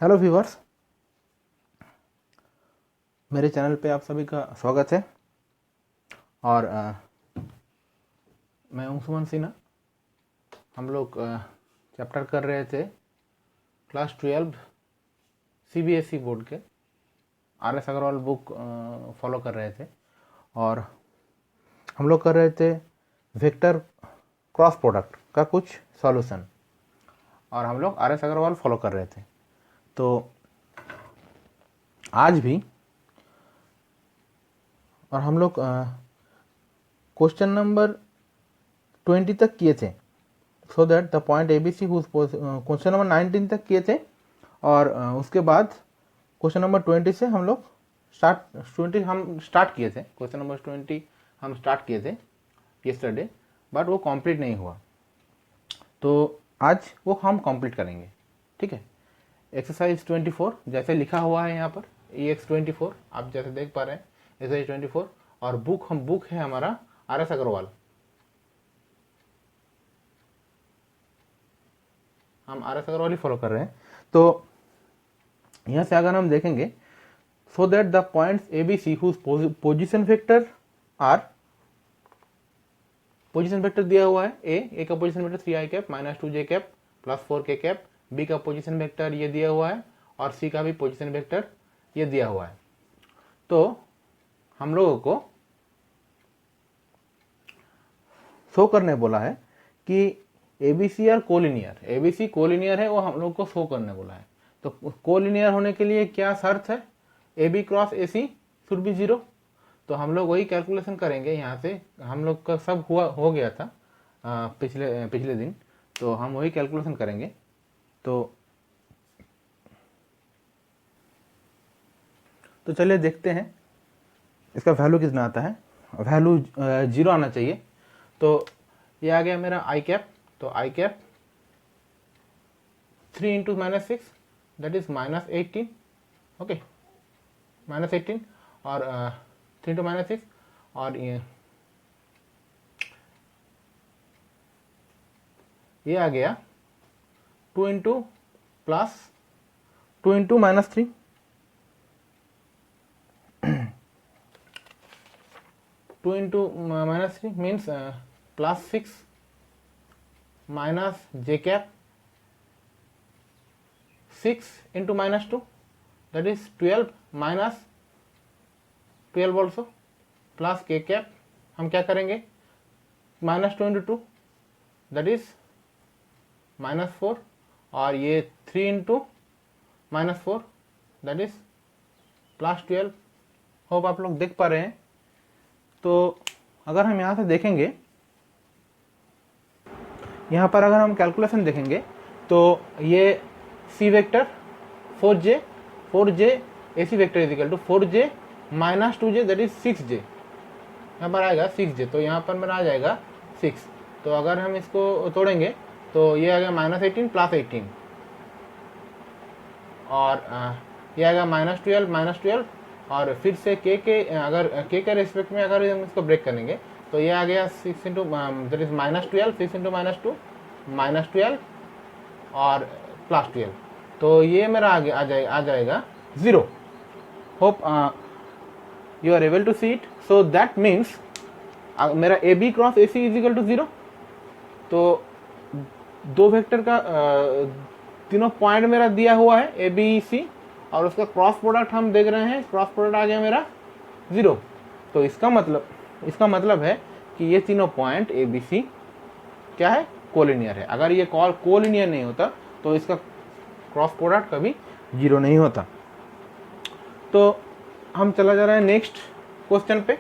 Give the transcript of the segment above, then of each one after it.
Hello viewers, मेरे channel पे आप सभी का स्वागत है। और मैं हूं सुमन सिन्हा। हम लोग चैप्टर कर रहे थे क्लास 12 सीबीएसई बोर्ड के R S Agarwal book follow कर रहे थे। और हम लोग कर रहे थे वेक्टर क्रॉस प्रोडक्ट का कुछ सॉल्यूशन, और हम लोग आर एस अग्रवाल फॉलो कर रहे थे। तो आज भी और हम लोग क्वेश्चन नंबर 20 तक किए थे, सो that the point ABC question number 19 तक किए थे। और उसके बाद क्वेश्चन नंबर 20 से हम लोग स्टार्ट किए थे। क्वेश्चन नंबर 20 हम स्टार्ट किए थे येस्टरडे, बट वो कंप्लीट नहीं हुआ। तो आज वो हम कंप्लीट करेंगे, ठीक है। एक्सरसाइज 24 जैसे लिखा हुआ है यहाँ पर, EX24 आप जैसे देख पा रहे हैं, एक्सरसाइज 24। और बुक है हमारा RS अग्रवाल। हम RS अग्रवाल ही फॉलो कर रहे हैं। तो यहाँ से अगर हम देखेंगे, so that the points ABC whose position vector are, position vector दिया हुआ है ए का position vector 3i cap -2j cap +4k cap, B का पोजीशन वेक्टर ये दिया हुआ है, और सी का भी पोजीशन वेक्टर ये दिया हुआ है। तो हम लोगों को शो करने बोला है कि ABC और कोलिनियर, ABC कोलिनियर है, वो हम लोग को शो करने बोला है। तो कोलिनियर होने के लिए क्या शर्त है? AB cross AC should be 0। तो हम लोग वही कैलकुलेशन करेंगे। यहाँ से हम लोग का सब हो गया था पिछले दिन, तो हम वही कैलकुलेशन करेंगे। तो चलिए देखते हैं इसका वैल्यू कितना आता है। वैल्यू 0 आना चाहिए। तो ये आ गया मेरा आई कैप। तो I cap 3 into -6 that is -18, okay, -18। और 3 इंटू -6, और ये आ गया 2 into plus 2 into -3, 2 into -3 means +6 minus J cap 6 into -2 that is 12 minus 12 also plus के कैप। हम क्या करेंगे? -2 इंटू 2 दैट इज -4, और ये 3 इंटू -4 दैट इज +12। होप आप लोग देख पा रहे हैं। तो अगर हम यहाँ से देखेंगे, यहाँ पर अगर हम कैलकुलेशन देखेंगे, तो ये C vector 4j AC vector is equal to 4j -2j that is 6j। यहाँ पर आएगा 6j, तो यहाँ पर मेरा आ जाएगा 6। तो अगर हम इसको तोड़ेंगे तो ये आ गया -18 + 18, और ये आएगा -12 और फिर से अगर k के रेस्पेक्ट में अगर हम इसको ब्रेक करेंगे तो ये आ गया 6 इंटू दैट इज -12, 6 इंटू -2 -12 और +12। तो ये मेरा आ जाएगा 0। Hope you are able to see it. So that means मेरा AB cross AC is equal to 0। तो दो वेक्टर का तीनों पॉइंट मेरा दिया हुआ है ABC, और उसका क्रॉस प्रोडक्ट हम देख रहे हैं, क्रॉस प्रोडक्ट आ गया मेरा 0। तो इसका मतलब है कि ये तीनों पॉइंट ABC क्या है? कोलिनियर है। अगर ये कोलिनियर नहीं होता तो इसका क्रॉस प्रोडक्ट कभी 0 नहीं होता। तो हम चला जा रहे हैं नेक्स्ट क्वेश्चन पे,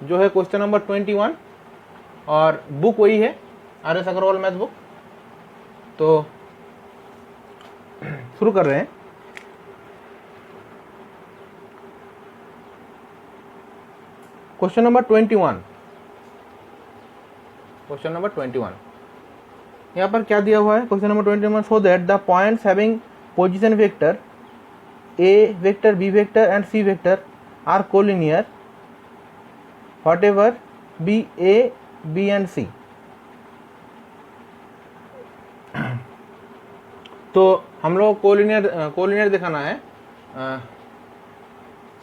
जो है क्वेश्चन नंबर 21, और बुक वही है RS अग्रवाल मैथ बुक। तो शुरू कर रहे हैं। क्वेश्चन नंबर 21, क्वेश्चन नंबर 21 यहाँ पर क्या दिया हुआ है? Question number 21, so that the points having position vector A vector, B vector and C vector are collinear whatever be A, B and C। तो हम लोग कोलिनियर दिखाना है,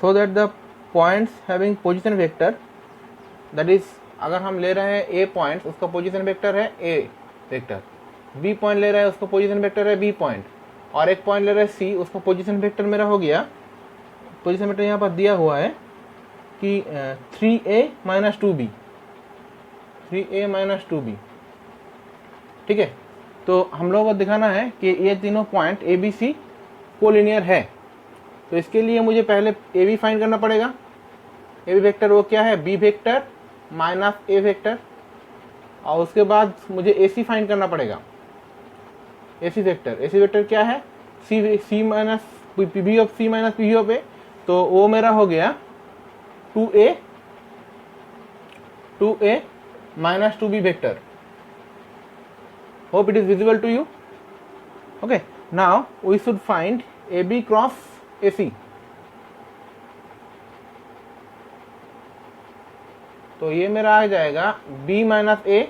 so that the points having position vector, that is अगर हम ले रहे हैं ए पॉइंट, उसका पोजीशन वेक्टर है ए वेक्टर, बी पॉइंट ले रहे हैं उसका पोजीशन वेक्टर है बी पॉइंट, और एक पॉइंट ले रहे हैं सी, उसका पोजीशन वेक्टर मेरा हो गया, पोजीशन वेक्टर यहाँ पर दिया हुआ है कि 3a minus 2b, 3a minus 2b। ठीक है, तो हम लोगों को दिखाना है कि ये तीनों point A B C collinear है। तो इसके लिए मुझे पहले ए बी फाइंड करना पड़ेगा। ए बी वेक्टर वो क्या है, बी वेक्टर माइनस ए वेक्टर, और उसके बाद मुझे ए सी फाइंड करना पड़ेगा। ए सी वेक्टर क्या है, C minus P B of C minus P of A, तो वो मेरा हो गया 2a minus 2b vector. Hope it is visible to you. Okay, now we should find AB cross AC. तो ये मेरा आ जाएगा B minus A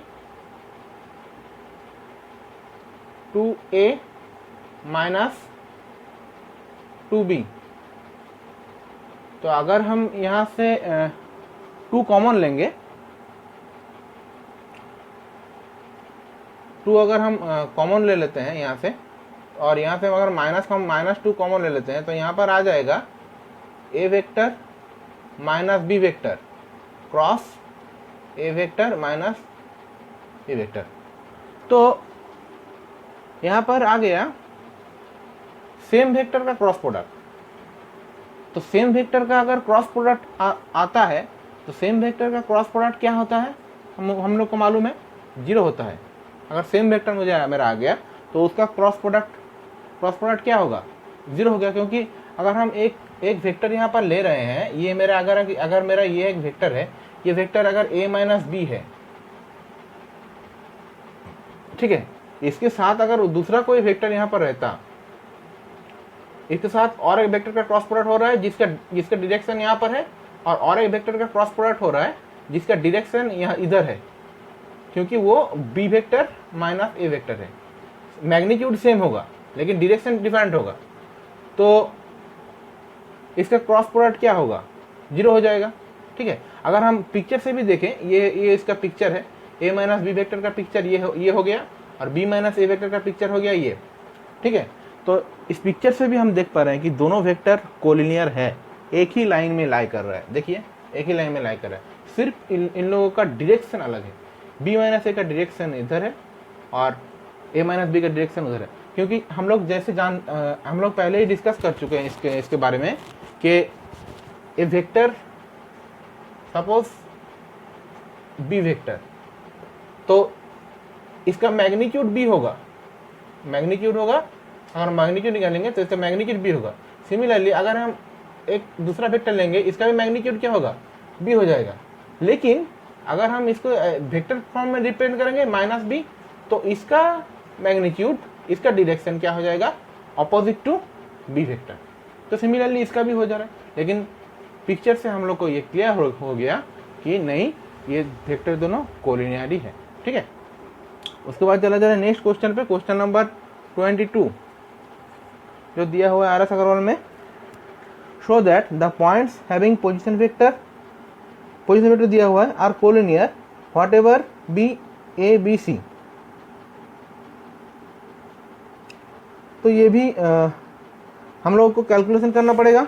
2A minus 2B। तो अगर हम यहाँ से 2 कॉमन लेंगे, 2 अगर हम कॉमन ले लेते हैं यहाँ से, और यहाँ से अगर -2 कॉमन ले लेते हैं, तो यहाँ पर आ जाएगा A vector minus B vector cross A vector minus B vector. तो यहाँ पर आ गया सेम वेक्टर का क्रॉस प्रोडक्ट। तो सेम वेक्टर का अगर क्रॉस प्रोडक्ट आता है, तो सेम वेक्टर का क्रॉस प्रोडक्ट क्या होता है, हम लोग को मालूम है 0 होता है। अगर सेम वेक्टर मुझे मेरा आ गया तो उसका क्रॉस प्रोडक्ट क्या होगा, 0 हो गया, क्योंकि अगर हम एक वेक्टर यहाँ पर ले रहे हैं, ये मेरा अगर मेरा ये एक वेक्टर है, ये वेक्टर अगर a माइनस बी है, ठीक है, इसके साथ अगर दूसरा कोई वेक्टर यहाँ पर रहता, इसके साथ और एक वेक्टर का क्रॉस प्रोडक्ट हो रहा है जिसका डायरेक्शन यहाँ पर है, और एक वेक्टर का क्रॉस प्रोडक्ट हो रहा है जिसका डायरेक्शन यहाँ इधर है, क्योंकि वो बी वेक्टर माइनस ए वेक्टर है। मैग्नीट्यूड सेम होगा लेकिन डायरेक्शन डिफरेंट होगा, तो इसका क्रॉस प्रोडक्ट क्या होगा, 0 हो जाएगा। ठीक है, अगर हम पिक्चर से भी देखें, ये इसका पिक्चर है, ए माइनस बी वेक्टर का पिक्चर ये हो गया, और बी माइनस ए वेक्टर का पिक्चर हो गया ये। ठीक है, तो इस पिक्चर से भी हम देख पा रहे हैं कि दोनों वेक्टर कोलिनियर है, एक ही लाइन में लाई कर रहा है। देखिए, एक ही लाइन में लाई कर रहा है, सिर्फ इन लोगों का डायरेक्शन अलग है। बी माइनस ए का डायरेक्शन इधर है और ए माइनस बी का डायरेक्शन उधर है, क्योंकि हम लोग हम लोग पहले ही डिस्कस कर चुके हैं इसके बारे में कि ए वेक्टर, सपोज बी वेक्टर, तो इसका मैग्नीट्यूड बी होगा, अगर मैग्नीट्यूड निकालेंगे तो इसका मैग्नीट्यूड बी होगा। सिमिलरली अगर हम एक दूसरा वेक्टर लेंगे, इसका भी मैग्नीट्यूड क्या होगा, बी हो जाएगा। लेकिन अगर हम इसको वेक्टर फॉर्म में रिप्रेजेंट करेंगे माइनस बी, तो इसका मैग्नीट्यूड, इसका डायरेक्शन क्या हो जाएगा, अपोजिट टू बी वेक्टर। तो सिमिलरली इसका भी हो जा रहा है, लेकिन पिक्चर से हम लोग को ये क्लियर हो गया कि नहीं, ये वेक्टर दोनों कोलिनियरी है। ठीक है, उसके बाद चला जा रहा है नेक्स्ट क्वेश्चन पे, क्वेश्चन नंबर 22 जो दिया हुआ है आर एस अग्रवाल में। Show that the points having position vector दिया हुआ है are collinear whatever be A B C. तो ये भी हम लोगों को कैलकुलेशन करना पड़ेगा।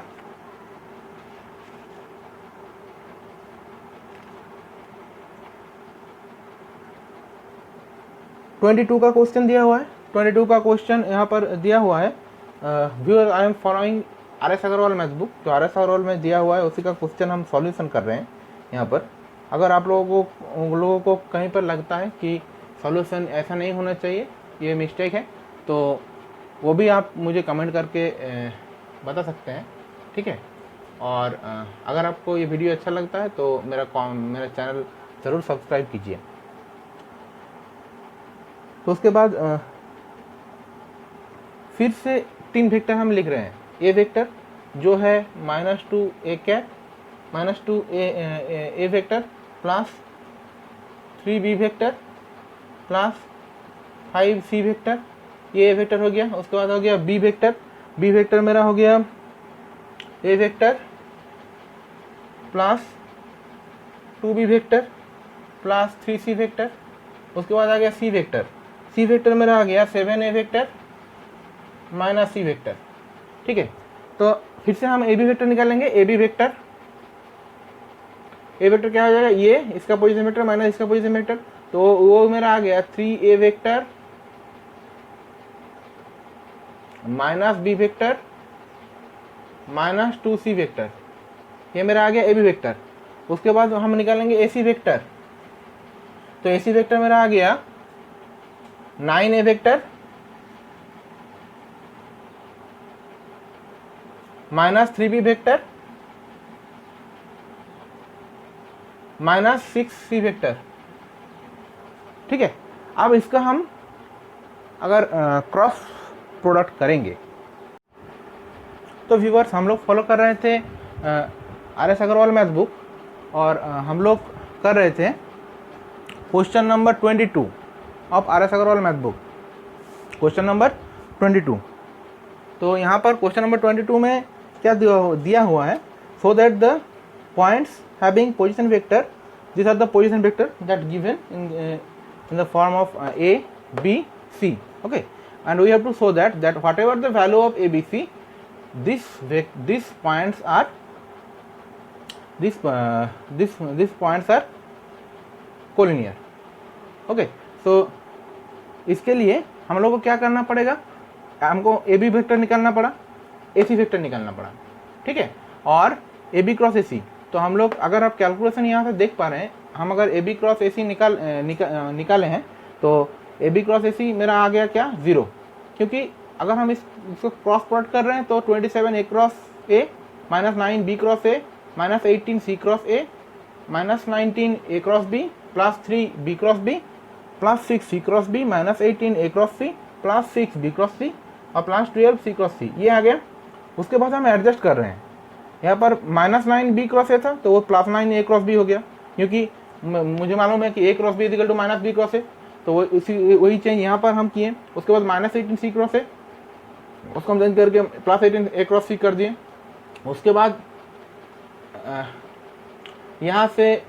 (22) का क्वेश्चन दिया हुआ है। 22 का क्वेश्चन यहाँ पर दिया हुआ है, viewer I am following R S Agarwal math book. जो आर एस अग्रवाल में दिया हुआ है उसी का क्वेश्चन हम सॉल्यूशन कर रहे हैं यहाँ पर। अगर आप लोगों को कहीं पर लगता है कि सॉल्यूशन ऐसा नहीं होना चाहिए, ये मिस्टेक है, तो वो भी आप मुझे कमेंट करके बता सकते हैं। ठीक है, और अगर आपको ये वीडियो अच्छा लगता है तो मेरा चैनल ज़रूर सब्सक्राइब कीजिए। तो उसके बाद फिर से 3 वेक्टर हम लिख रहे हैं। ए वेक्टर जो है -2 A cat, -2 A vector plus 3 B vector plus 5 C vector ये ए वेक्टर हो गया। उसके बाद हो गया बी वेक्टर, बी वेक्टर मेरा हो गया A vector plus 2b vector plus 3c vector. उसके बाद आ गया सी वेक्टर, सी वेक्टर मेरा आ गया 7a vector minus C vector. ठीक है, तो फिर से हम ए बी वेक्टर निकालेंगे। A B vector, A vector क्या हो जाएगा, ये इसका पोजीशन वेक्टर माइनस इसका पोजीशन वेक्टर, तो वो मेरा आ गया 3a vector minus B vector minus 2c vector. ये मेरा आ गया ए बी वेक्टर। उसके बाद हम निकालेंगे ए सी वेक्टर, तो ए सी वेक्टर मेरा आ गया 9a vector minus 3b vector minus 6c vector. ठीक है, अब इसका हम अगर क्रॉस प्रोडक्ट करेंगे तो व्यूअर्स हम लोग फॉलो कर रहे थे RS अग्रवाल मैथ बुक, और हम लोग कर रहे थे question number 22 of RS Agarwal math book, question number 22। तो यहाँ पर क्वेश्चन नंबर 22 में क्या दिया हुआ है, so that the points having position vector, this are the position vector that given in the form of A, B, C. Okay, and we have to show that whatever the value of A, B, C, these points are these points are collinear. Okay, so इसके लिए हम लोग को क्या करना पड़ेगा, हमको ए B vector निकालना पड़ा, ए सी वेक्टर निकालना पड़ा। ठीक है, और ए बी क्रॉस ए सी, तो हम लोग अगर आप कैलकुलेशन यहाँ से देख पा रहे हैं, हम अगर ए बी क्रॉस ए सी निकाले हैं तो ए बी क्रॉस ए सी मेरा आ गया क्या, 0, क्योंकि अगर हम इसको क्रॉस प्रोडक्ट कर रहे हैं तो 27 A cross A minus 9 B cross A minus 18 C cross A minus 19 A cross B plus 3 B cross B plus 6 C cross B minus 18 A cross C plus 6 B cross C और plus 12 सी cross सी, ये आ गया। उसके बाद हम adjust कर रहे हैं, यहाँ पर माइनस 9 बी क्रॉस ए था तो वो प्लस 9 ए क्रॉस बी हो गया, क्योंकि मुझे मालूम है कि A cross B equal to minus B cross A, तो वही चेंज यहाँ पर हम किए। उसके बाद माइनस 18 सी क्रॉस ए, उसको हम चेंज करके प्लस 18 ए क्रॉस सी कर दिए। उसके बाद यहाँ से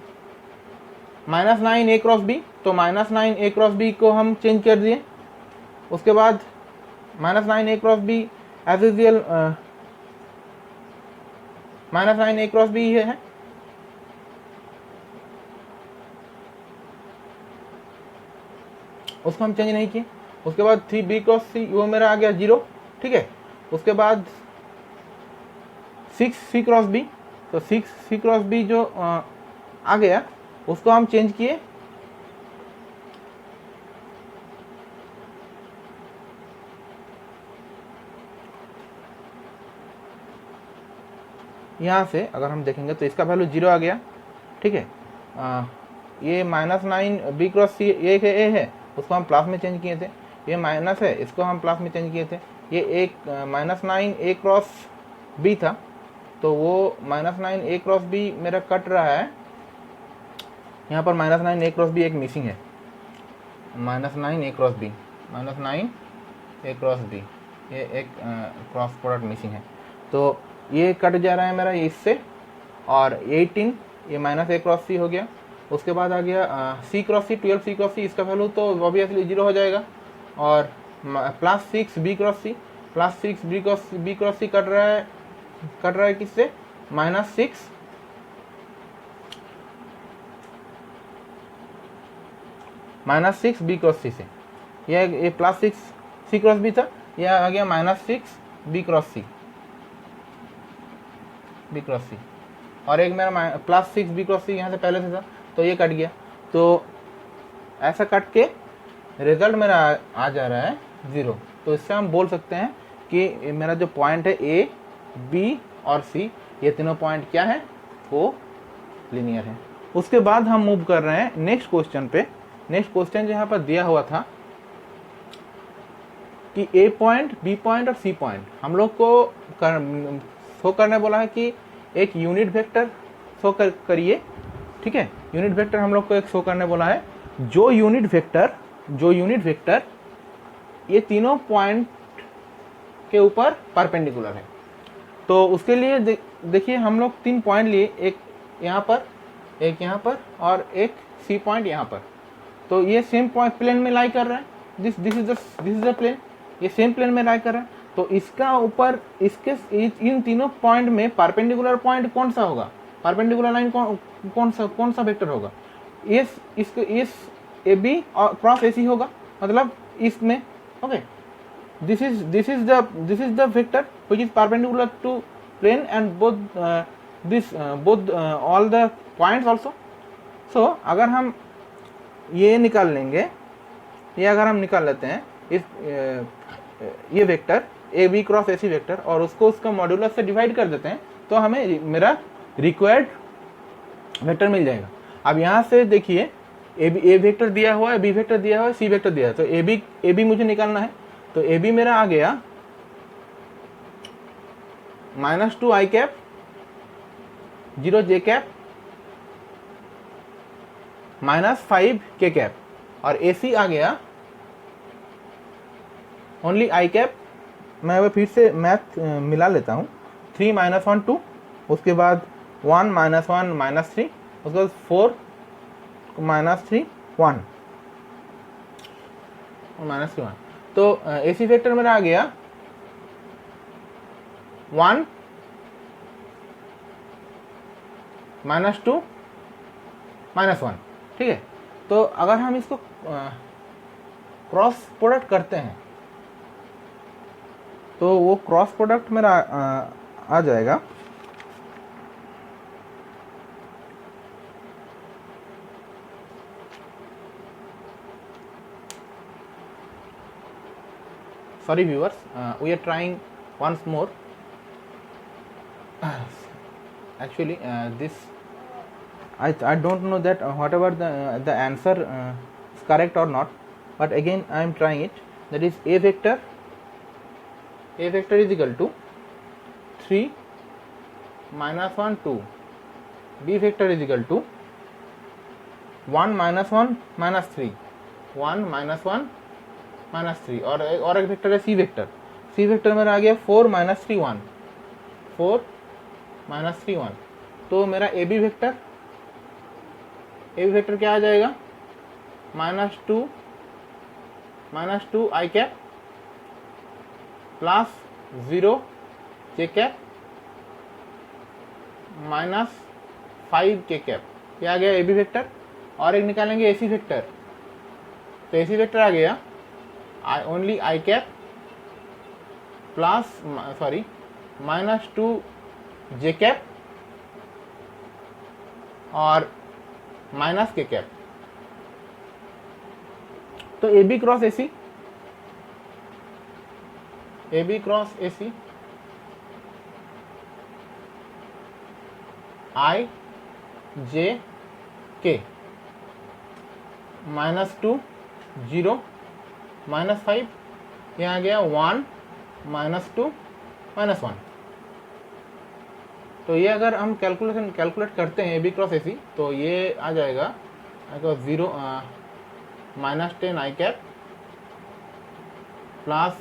माइनस 9 ए क्रॉस बी, तो माइनस 9 ए क्रॉस बी को हम चेंज कर दिए। उसके बाद minus 9 A cross B as usual minus 9 A cross B है, उसको हम चेंज नहीं किए। उसके बाद 3 बी क्रॉस सी, वो मेरा आ गया 0। ठीक है, उसके बाद 6 सी क्रॉस बी, तो 6 सी क्रॉस बी जो आ गया उसको हम चेंज किए। यहाँ से अगर हम देखेंगे तो इसका वैल्यू 0 आ गया। ठीक है, ये माइनस 9 बी क्रॉस सी ए है, उसको हम प्लस में चेंज किए थे। ये माइनस है, इसको हम प्लस में चेंज किए थे। ये एक माइनस 9 ए क्रॉस बी था, तो वो माइनस 9 ए क्रॉस बी मेरा कट रहा है। यहाँ पर माइनस 9 ए क्रॉस बी एक मिसिंग है, minus 9 A cross B, minus 9 A cross B, ये एक क्रॉस प्रोडक्ट मिसिंग है, तो ये कट जा रहा है मेरा इससे। और 18 ये माइनस ए क्रॉस सी हो गया। उसके बाद आ गया सी क्रॉस सी, 12 सी क्रॉस सी, इसका वैल्यू तो ऑब्वियसली 0 हो जाएगा। और plus 6 B cross C, plus 6 B cross सी कट रहा है किससे, माइनस 6 बी क्रॉस सी से। ये प्लस 6 सी क्रॉस बी था, यह आ गया माइनस 6 बी क्रॉस सी, बी क्रॉस सी। और एक मेरा प्लस 6 बी क्रॉस सी यहाँ से पहले से था, तो ये कट गया। तो ऐसा कट के रिजल्ट मेरा आ जा रहा है 0। तो इससे हम बोल सकते हैं कि मेरा जो पॉइंट है ए, बी और सी, ये तीनों पॉइंट क्या है, वो लीनियर है। उसके बाद हम मूव कर रहे हैं नेक्स्ट क्वेश्चन पे। नेक्स्ट क्वेश्चन जो यहाँ पर दिया हुआ था कि ए पॉइंट, बी पॉइंट और सी पॉइंट हम लोग को शो करने बोला है कि एक यूनिट वेक्टर शो करिए। ठीक है, यूनिट वेक्टर हम लोग को एक शो करने बोला है। जो यूनिट वेक्टर ये तीनों पॉइंट के ऊपर परपेंडिकुलर है। तो उसके लिए देखिए हम लोग 3 पॉइंट लिए, एक यहाँ पर, एक यहाँ पर और एक सी पॉइंट यहाँ पर। तो ये सेम पॉइंट प्लेन में लाई कर रहा है, दिस इज द प्लेन, ये सेम प्लेन में लाई कर रहा है। तो इसका ऊपर इसके इन तीनों पॉइंट में परपेंडिकुलर पॉइंट कौन सा होगा, परपेंडिकुलर लाइन कौन सा वेक्टर होगा, इस ए बी और क्रॉस ए सी होगा, मतलब इसमें। Okay, this is the vector which is perpendicular to plane and both all the points also. So अगर हम ये निकाल लेंगे, ये अगर हम निकाल लेते हैं ये vector A B cross A C vector और उसको उसका मॉड्यूलस से डिवाइड कर देते हैं, तो हमें मेरा रिक्वायर्ड वेक्टर मिल जाएगा। अब यहाँ से देखिए ए वेक्टर दिया हुआ है, बी वेक्टर दिया हुआ है, सी वेक्टर दिया है, तो ए बी मुझे निकालना है। तो ए बी मेरा आ गया -2 i cap 0 j cap -5 k cap, और ए सी आ गया ओनली i कैप। मैं अब फिर से मैथ मिला लेता हूँ, 3 - 1 2, उसके बाद 1 - 1 -3, उसके बाद 4 -3 1 -3 1। तो ए सी वेक्टर मेरा आ गया 1 -2 -1, ठीक है। तो अगर हम इसको क्रॉस प्रोडक्ट करते हैं तो वो क्रॉस प्रोडक्ट मेरा आ जाएगा sorry viewers, we are trying once more. Actually this I don't know that whatever the answer is correct or not, but again I am trying it. That is a vector is equal to 3 - 1 2, b vector is equal to 1 - 1 -3, 1 - 1 -3, और एक vector है C vector मेरा आ गया 4 - 3 1, 4 - 3 1। तो मेरा ए B vector क्या आ जाएगा, -2 i cap plus 0 j cap -5 k cap, ये आ गया ए बी वेक्टर। और एक निकालेंगे ए सी वेक्टर, तो ए सी वेक्टर आ गया only i cap plus -2 j cap और -k कैप। तो A B cross A C i j k -2 0 -5, यहाँ आ गया 1 -2 -1। तो ये अगर हम कैलकुलेट करते हैं ए बी क्रॉस ए सी, तो ये आ जाएगा 0 -10 i cap plus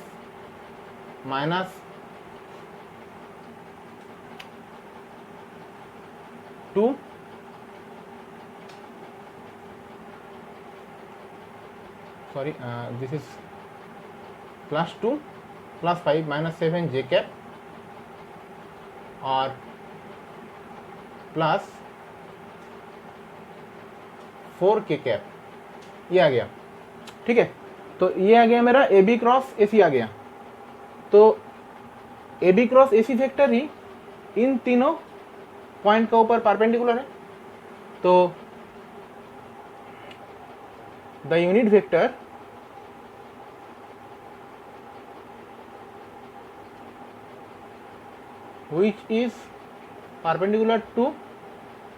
-2 this is +2 +5 -7 j cap और प्लस 4 k कैप, ये आ गया, ठीक है। तो ये आ गया मेरा ए बी क्रॉस ए सी आ गया। तो A B cross A C vector ही इन तीनों पॉइंट का ऊपर परपेंडिकुलर है। तो the unit vector which is perpendicular to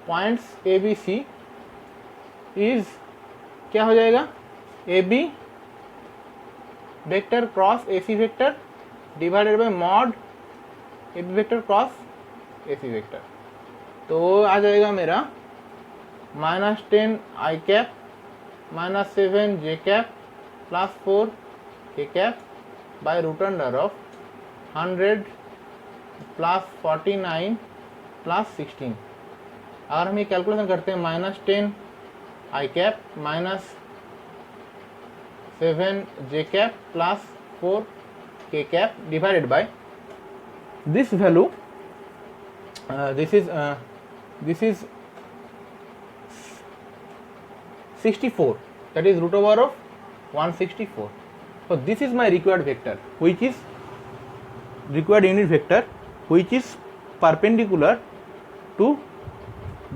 points a b c is क्या हो जाएगा, A B vector cross A C vector divided by mod A B vector cross A C vector. तो आ जाएगा मेरा -10 i cap -7 j cap plus 4 K cap by root under of 100 plus 49 plus 16। अगर हम ये कैलकुलेशन करते हैं -10 I cap minus 7 J cap plus 4 K cap divided by this value, this is 64, that is root over of 164. So this is my required vector, which is required unit vector, which is perpendicular to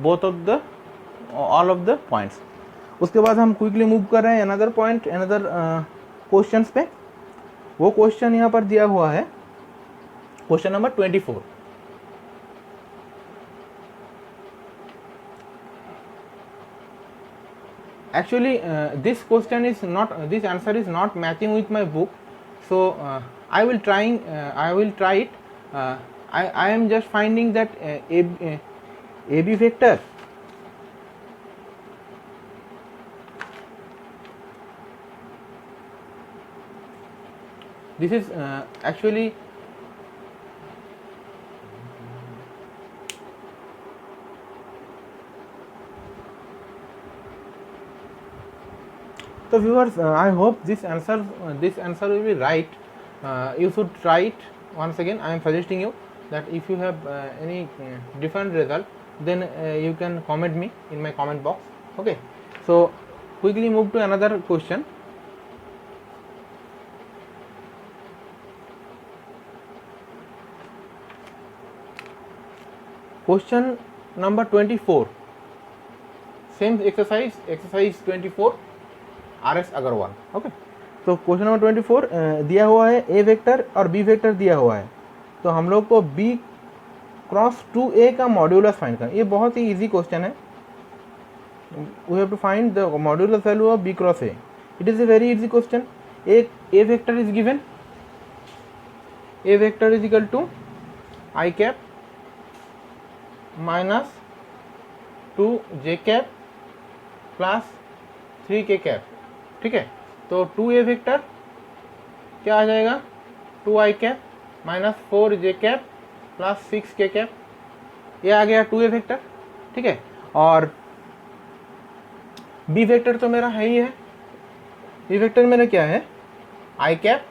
both of the all of the points. उसके बाद हम quickly move कर रहे हैं another point, another questions पे। वो question यहाँ पर दिया हुआ है, question number 24। Actually, this question is not, this answer is not matching with my book, so I will try it. I am just finding that AB vector this is actually so viewers, I hope this answer will be right. You should try it once again. I am suggesting you that if you have any different result, then you can comment me in my comment box. Okay, so quickly move to another question. Question number 24, same exercise 24, RS Agarwal. Okay, तो question number 24 दिया हुआ है A vector और B vector दिया हुआ है, तो हम लोग को बी क्रॉस 2a का मॉड्यूलस फाइंड करना। ये बहुत ही इजी क्वेश्चन है। We have to find the modulus value of B cross A. It is a very easy question. A vector is given, A vector is equal to I cap minus 2 J cap plus 3 K cap. ठीक है, तो 2a vector क्या आ जाएगा, 2i cap minus 4 जे cap plus 6 के cap, ये आ गया 2a vector. ठीक है, और b वेक्टर तो मेरा है ही है। b वेक्टर मेरा क्या है, i cap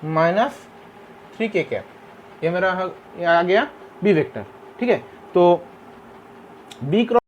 minus 3 K cap, ये मेरा ये आ गया b वेक्टर। ठीक है, तो b क्रॉस